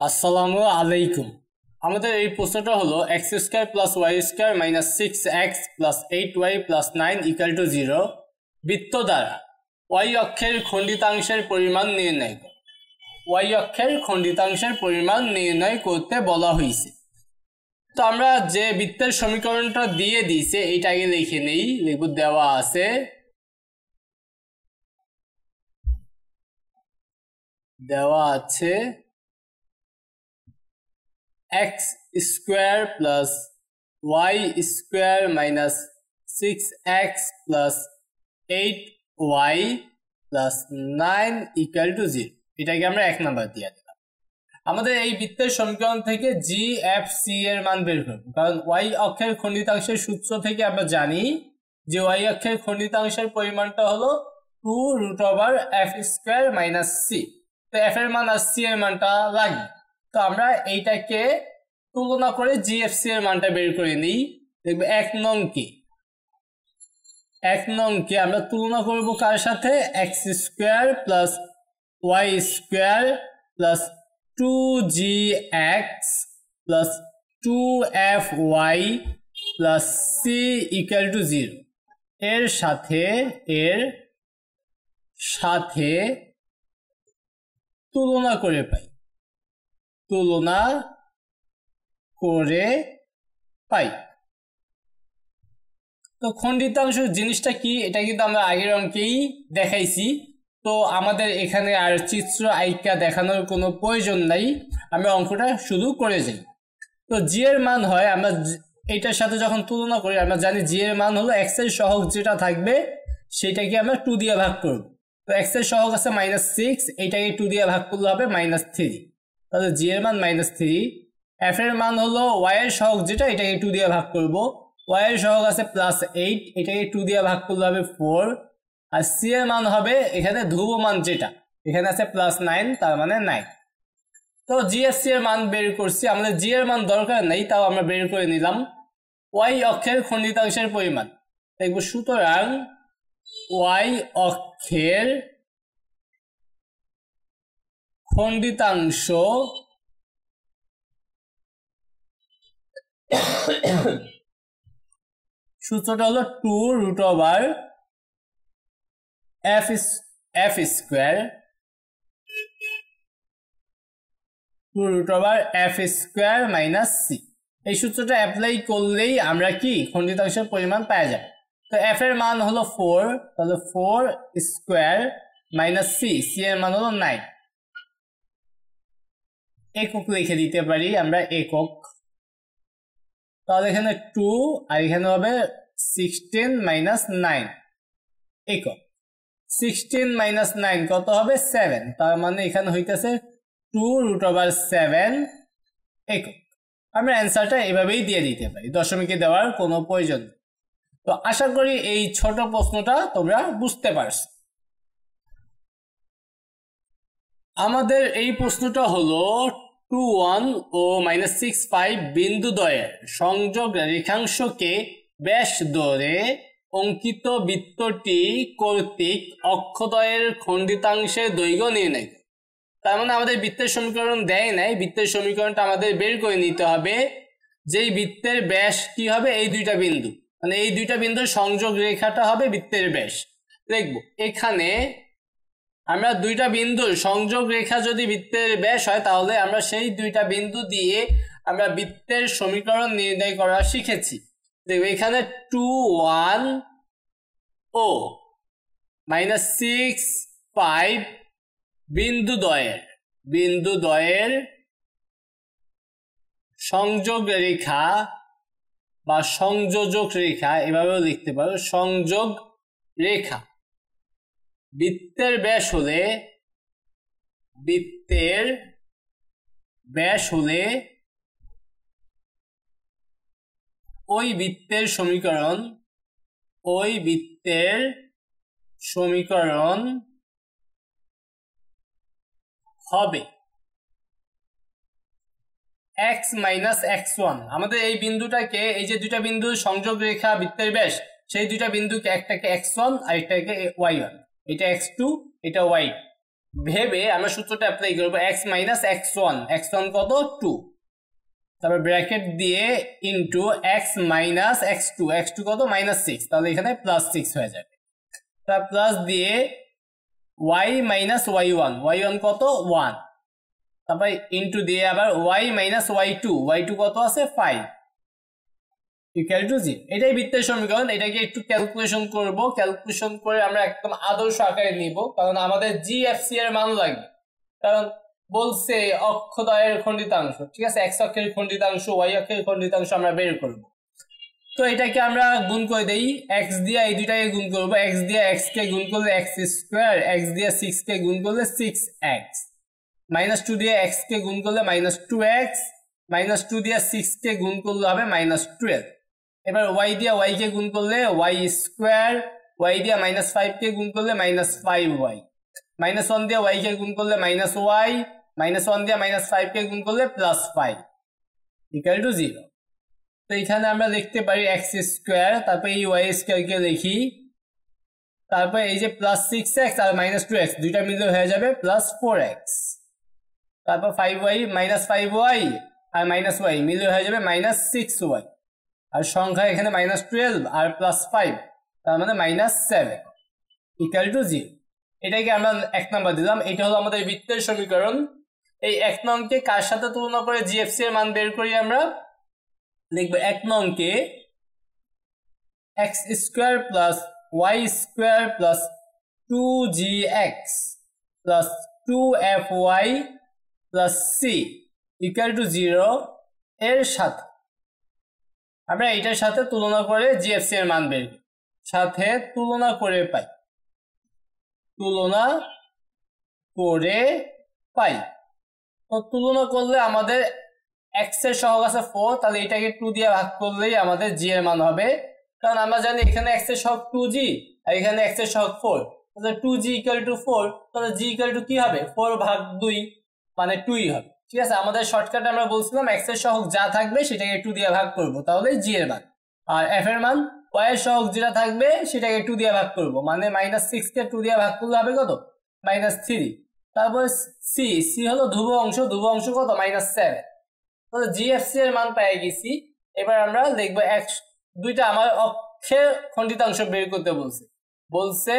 আসসালামু আলাইকুম। আমাদের এই প্রশ্নটা হলো x² + y² - 6x + 8y + 9 = 0 বৃত্ত দ্বারা y অক্ষের খণ্ডিতাংশের পরিমাণ নির্ণয় করো। y অক্ষের খণ্ডিতাংশের পরিমাণ নির্ণয় করতে বলা হয়েছে। তো আমরা যে বৃত্তের সমীকরণটা দিয়ে দিয়েছে এইটা আগে লিখে নেই। লিখব দেওয়া আছে x² + y² - 6x + 8y + 9 = 0। এটাকে আমরা 1 নাম্বার দিয়ে দিলাম। আমাদের এই বৃত্তের সমীকরণ থেকে GFC এর মান বের করব, কারণ y অক্ষের খণ্ডিতাংশের সূত্র থেকে আমরা জানি যে y অক্ষের খণ্ডিতাংশের পরিমাণটা হলো 2√f² - c। তো f এর মান আর c এর মানটা লাগবে। তো আমরা এইটাকে তুলনা করে GFC এর মানটা বের করে নিই। দেখবে 1 নং কে আমরা তুলনা করব কার সাথে? x² + y² + 2gx + 2fy + c = 0 এর সাথে তুলনা করে পাই। তো খণ্ডিতাংশ জিনিসটা কি এটা কিন্তু আমরা আগের অঙ্কেই দেখাইছি। তো আমাদের এখানে আর চিত্র আইকা দেখানোর কোনো প্রয়োজন নাই, আমরা অঙ্কটা শুরু করে যাই। তো জি এর মান হয়, আমরা এইটার সাথে যখন তুলনা করি আমরা জানি জি এর মান হলো x এর সহগ যেটা থাকবে সেটাকে আমরা 2 দিয়ে ভাগ করব। তো x এর সহগ আছে -6, এইটাকে 2 দিয়ে ভাগ করলে হবে -3। তাহলে জি এর মান -3। f এর মান হলো y এর সহগ যেটা, এটাকে 2 দিয়ে ভাগ করব। y এর সহগ আছে +8, এটাকে 2 দিয়ে ভাগ করলে হবে 4। আর c এর মান হবে এখানে ধ্রুব মান যেটা, এখানে আছে +9, তার মানে 9। তো GFC এর মান বের করছি। আমাদের জি এর মান দরকার নেই, তাও আমরা বের করে নিলাম। y অক্ষের খণ্ডিতাংশের পরিমাণ দেখব, সুতরাং y অক্ষের খণ্ডিতাংশ সূত্রটা হলো 2√f² - c। এই সূত্রটা অ্যাপ্লাই করলেই আমরা কি খণ্ডিতাংশের পরিমাণ পাওয়া যায়। তো f এর মান হলো 4, তাহলে 4² - c, c এর মান হলো 9। একক লিখে দিতে পারি আমরা, একক। তাহলে এখানে 2 আর এখানে হবে 16 - 9 একক। 16 - 9 কত হবে? 7। তার মানে এখানে হইতেছে 2√7 একক। আমরা অ্যান্সারটা এভাবেই দিয়ে দিতে পারি, দশমিকে দেওয়ার কোনো প্রয়োজন নেই। তো আশা করি এই ছোট প্রশ্নটা তোমরা বুঝতে পারছো। আমাদের এই প্রশ্নটা হলো 21 ও -65 বিন্দুদ্বয়ের সংযোগ রেখাংশকে ব্যাস ধরে অঙ্কিত বৃত্তটি কর্তৃক অক্ষদ্বয়ের খণ্ডিতাংশের দৈর্ঘ্য নির্ণয়। তার মানে আমাদের বৃত্তের সমীকরণ দেয় নাই, বৃত্তের সমীকরণটা আমাদের বের করে নিতে হবে। যেই বৃত্তের ব্যাস কি হবে? এই দুইটা বিন্দু, মানে এই দুইটা বিন্দুর সংযোগ রেখাটা হবে বৃত্তের ব্যাস। দেখব এখানে আমরা দুইটা বিন্দুর সংযোগ রেখা যদি বৃত্তের ব্যাস হয়, তাহলে আমরা সেই দুইটা বিন্দু দিয়ে আমরা বৃত্তের সমীকরণ নির্ণয় করা শিখেছি। দেখব এখানে 21 ও -65 বিন্দুদ্বয়ের সংযোগ রেখা বা সংযোজক রেখা, এভাবেও লিখতে পারো, সংযোগ রেখা। বৃত্তের ব্যাস হলে ওই বৃত্তের সমীকরণ হবে x - x1। আমাদের এই বিন্দুটাকে, এই যে দুইটা বিন্দুর সংযোগ রেখা বৃত্তের ব্যাস, সেই দুইটা বিন্দুকে একটাকে x1 আর একটাকে y1, এটা x2, এটা y2। ভেবে আমরা সূত্রটা অ্যাপ্লাই করবো x মাইনাস x1, x1 কত 2, তারপর ব্র্যাকেট দিয়ে into x minus x2, x2 কত -6, তাহলে এখানে +6 হয়ে যাবে। তার প্লাস দিয়ে y মাইনাস y1, y1 কত 1, তারপর ইন্টু দিয়ে আবার y মাইনাস y2, y2 কত আছে 5 ইকুয়াল টু 0। এটাই বৃত্তের সমীকরণ। এটাকে একটু ক্যালকুলেশন করব, ক্যালকুলেশন করে আমরা একদম আদর্শ আকারে নিব, কারণ আমাদের জিএফসি এর মান লাগবে। কারণ বলছে অক্ষদ্বয়ের খণ্ডিতাংশ, ঠিক আছে, x অক্ষের খণ্ডিতাংশ y অক্ষের খণ্ডিতাংশ আমরা বের করব। তো এটাকে আমরা গুণ করে দেই, x দিয়ে এই দুইটাকে গুণ করব, x দিয়ে x কে গুণ করলে x স্কয়ার, x দিয়ে 6 কে গুণ করলে 6x, -2 দিয়ে x কে গুণ করলে -2x, -2 দিয়ে 6 কে গুণ করলে হবে -12। এবার y দিয়ে y কে গুণ করলে y স্কয়ার, y দিয়ে -5 কে গুণ করলে -5y, -1 দিয়ে y কে গুণ করলে -y, -1 দিয়ে -5 কে গুণ করলে +5 ইকুয়াল টু 0। তো এখানে আমরা লিখতে পারি x স্কয়ার, তারপর এই y স্কয়ার কে লিখি, তারপর এই যে +6x আর -2x দুইটা মিলে হয়ে যাবে +4x, তারপর 5y -5y আর -y মিলে হয়ে যাবে -6y, আর সংখ্যা এখানে -12 আর +5, তার মানে -7 ইকুয়াল টু 0। এটাকে আমরা 1 নাম্বার দিলাম। এটা হলো আমাদের বৃত্তের সমীকরণ। এই 1 নংকে কার সাথে তুলনা করে জিএফসি এর মান বের করি আমরা? লিখব 1 নংকে x square plus y square plus 2gx plus 2fy plus c equal to 0 এর সাথে আমরা এটার সাথে তুলনা করে জিএফসি এর মান বের করি, সাথে তুলনা করে পাই, তুলনা করে পাই। তো তুলনা করলে আমাদের x এর সহগ আছে 4, তাহলে এটাকে 2 দিয়ে ভাগ করলেই আমাদের g এর মান হবে, কারণ আমরা জানি এখানে x এর সহগ 2g আর এখানে x এর সহগ 4, তাহলে 2g ইকুয়াল টু 4, তাহলে g ইকুয়াল টু কি হবে 4 ভাগ 2 মানে 2ই হবে। ঠিক আছে, আমাদের শর্টকাটে আমরা বলছিলাম x এর সহগ যা থাকবে সেটাকে 2 দিয়ে ভাগ করব, তাহলে g এর মান, আর f এর মান y এর সহগ যেটা থাকবে সেটাকে 2 দিয়ে ভাগ করব, মানে -6 কে 2 দিয়ে ভাগ করলে হবে কত -3। তারপর c, c হলো ধ্রুব অংশ, ধ্রুব অংশ কত -7, তাহলে জিএফসি এর মান পেয়ে গেছি। এবার আমরা লিখব x, দুইটা আমার অক্ষের খণ্ডিতাংশ বের করতে বলছে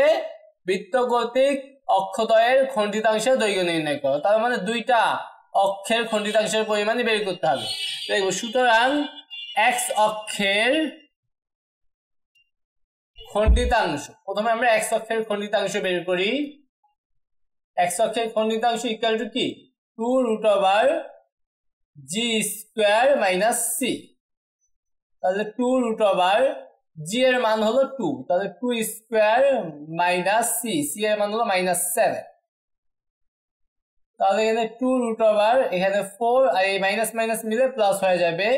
বৃত্ত কর্তৃক অক্ষদ্বয়ের খণ্ডিতাংশের দৈর্ঘ্য নির্ণয় করো, তার মানে দুইটা অক্ষের খণ্ডিতাংশের পরিমাণই বের করতে হবে। দেখব, সুতরাং x অক্ষের খণ্ডিতাংশ, প্রথমে আমরা x অক্ষের খণ্ডিতাংশ বের করি। x অক্ষের খণ্ডিতাংশ ইকুয়াল টু কি 2√g স্কয়ার মাইনাস c, তাহলে 2√g এর মান হলো 2, তাহলে 2 স্কয়ার মাইনাস c, c এর মান হলো -7, তাহলে এখানে 2√, এখানে 4 আর এই মাইনাস মাইনাস মিলে প্লাস হয়ে যাবে,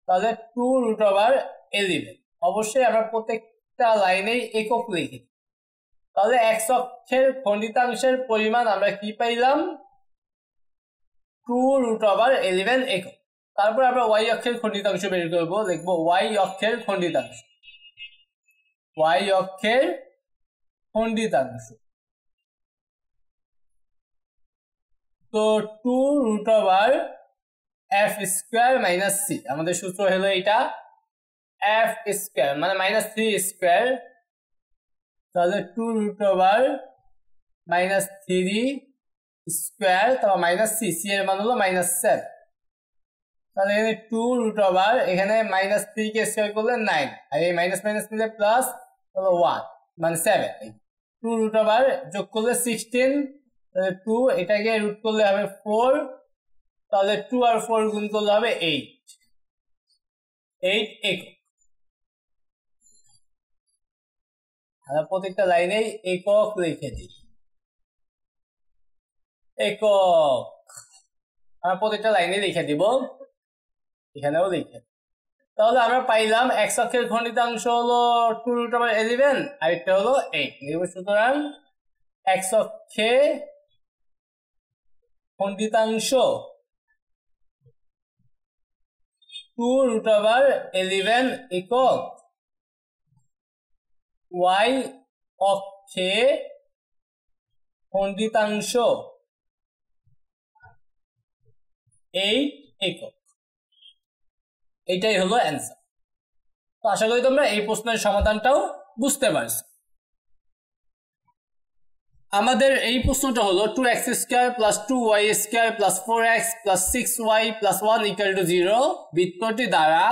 তাহলে 2√11। অবশ্যই আমরা প্রত্যেকটা লাইনেই একক লিখি। তাহলে x অক্ষের খণ্ডিতাংশের পরিমাণ আমরা কি পাইলাম 2√11 একক। তারপর আমরা y অক্ষের খণ্ডিতাংশ বের করব, লিখব y অক্ষের খণ্ডিতাংশ, y অক্ষের খণ্ডিতাংশ, তো 2√f স্কয়ার মাইনাস c, আমাদের সূত্র হলো এটা f স্কয়ার মানে -3 স্কয়ার, তাহলে 2√-3 স্কয়ার, তারপর -c, c এর মান হলো -7, তাহলে এখানে 2√, এখানে -3 কে স্কয়ার করলে 9 আর এই মাইনাস মাইনাস মিলে প্লাস হলো 1 মানে 7, 2√, যোগ করলে 16, তাহলে 2, এটাকে রুট করলে হবে 4, তাহলে 2 আর 4 গুণ করলে হবে 8 একক। আমরা প্রত্যেকটা লাইনেই একক লিখে দিই, একক আমরা প্রত্যেকটা লাইনে লিখে দিব, এখানেও লিখে। তাহলে আমরা পাইলাম x অক্ষের খণ্ডিতাংশ হলো 2√11 আর এটা হলো 8। সুতরাং x অক্ষে খণ্ডিতাংশ 2√11 একক, y অক্ষে খণ্ডিতাংশ 8 একক। এটাই হলো অ্যান্সার। তো আশা করি তোমরা এই প্রশ্নের সমাধানটাও বুঝতে পারছো। আমাদের এই প্রশ্নটা হলো 2x² + 2y² + 4x + 6y + 1 = 0 বৃত্তটি দ্বারা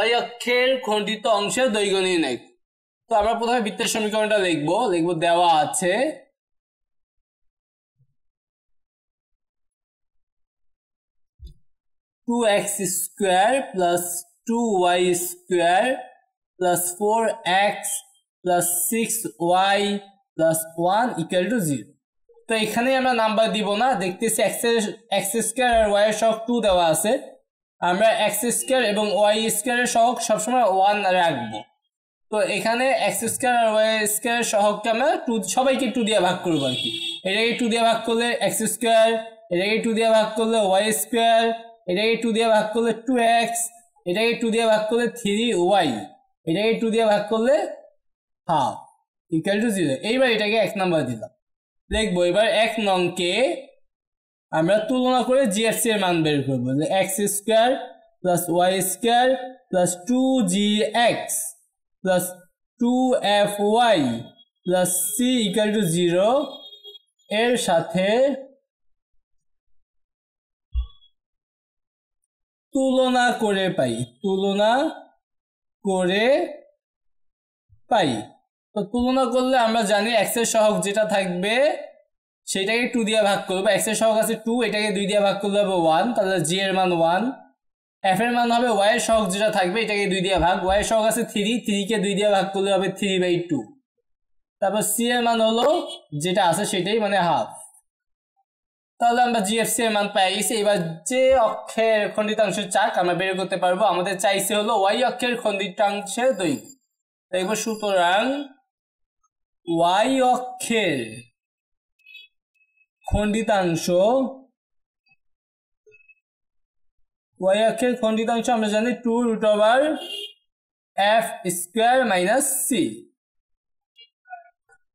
y অক্ষের খণ্ডিত অংশের দৈর্ঘ্য নির্ণয়। তো আমরা প্রথমে বৃত্তের সমীকরণটা লিখবো দেওয়া আছে (2x² + 2y² + 4x + 6y + 1 = 0। তো এখানে আমরা নাম্বার দিব না, দেখতেছি x² আর y এর সহগ 2 দেওয়া আছে, আমরা x² এবং y² এর সহগ সবসময় 1 রাখবো। তো এখানে x² আর y² এর সহগকে আমরা সবাইকে 2 দিয়ে ভাগ করবো আর কি। এটাকে 2 দিয়ে ভাগ করলে x², এটাকে 2 দিয়ে ভাগ করলে y², এটাকে 2 দিয়ে ভাগ করলে 2x, এটাকে 2 দিয়ে ভাগ করলে 3y, এটাকে 2 দিয়ে ভাগ করলে ½ = 0। এইবার এটাকে 1 নাম্বার দিলাম, লিখবো এবার 1 নংকে আমরা তুলনা করে জিএফসি এর মান বের করবো। x² + y² + 2gx + 2fy + c = 0 এর সাথে তুলনা করে পাই। তো তুলনা করলে আমরা জানি x এর সহগ যেটা থাকবে সেটাকে 2 দিয়ে ভাগ করবো। x এর সহগ আছে 2, এটাকে 2 দিয়ে ভাগ করলে হবে 1, তাহলে g এর মান 1। f এর মান হবে y এর সহগ যেটা থাকবে এটাকে 2 দিয়ে ভাগ, y এর সহগ আছে 3, 3 কে 2 দিয়ে ভাগ করলে হবে 3/2। তারপর c এর মান হলো যেটা আছে সেটাই, মানে ½। তাহলে আমরা জিএফসি এর মান পেয়ে গেছি। এবার যে অক্ষের খণ্ডিতাংশের চাক আমরা বের করতে পারবো। আমাদের চাইছে হলো y অক্ষের খণ্ডিতাংশের দৈর্ঘ্য। দেখবো সুতরাং y অক্ষের খণ্ডিতাংশ আমরা জানি 2√f² - c।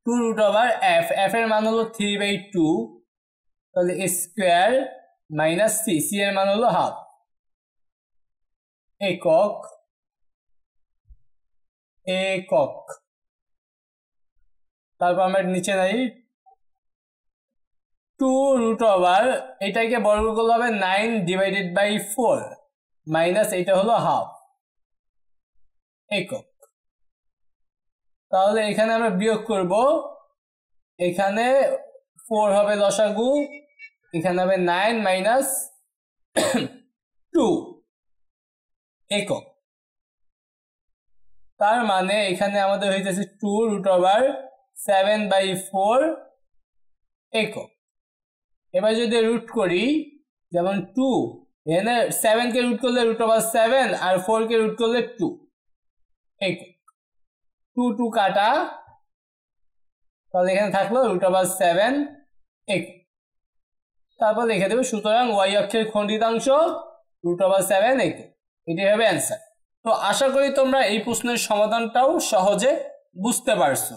2√f, f এর মান হলো 3/2, তাহলে স্কয়ার মাইনাস c, c এর মান হলো ½ একক। তারপর আমরা নিচে নাই 2√, এটাকে বর্গ করলে হবে 9/4 মাইনাস এটা হলো ½ একক। তাহলে এখানে আমরা বিয়োগ করব, এখানে 4 হবে লসাগু, এখানে হবে 9 - 2 একক। তার মানে এখানে আমাদের হইতেছে 2√7/4 একক। এবার যদি রুট করি, যেমন 2, এখানে 7 কে রুট করলে √7 আর 4 কে রুট করলে 2 একক। 2 কাটা, তাহলে এখানে থাকলো √7 একক। তারপর লিখে দেবো সুতরাং y অক্ষের খণ্ডিতাংশ √7 একক। এটাই হবে অ্যান্সার। তো আশা করি তোমরা এই প্রশ্নের সমাধানটাও সহজে বুঝতে পারছো।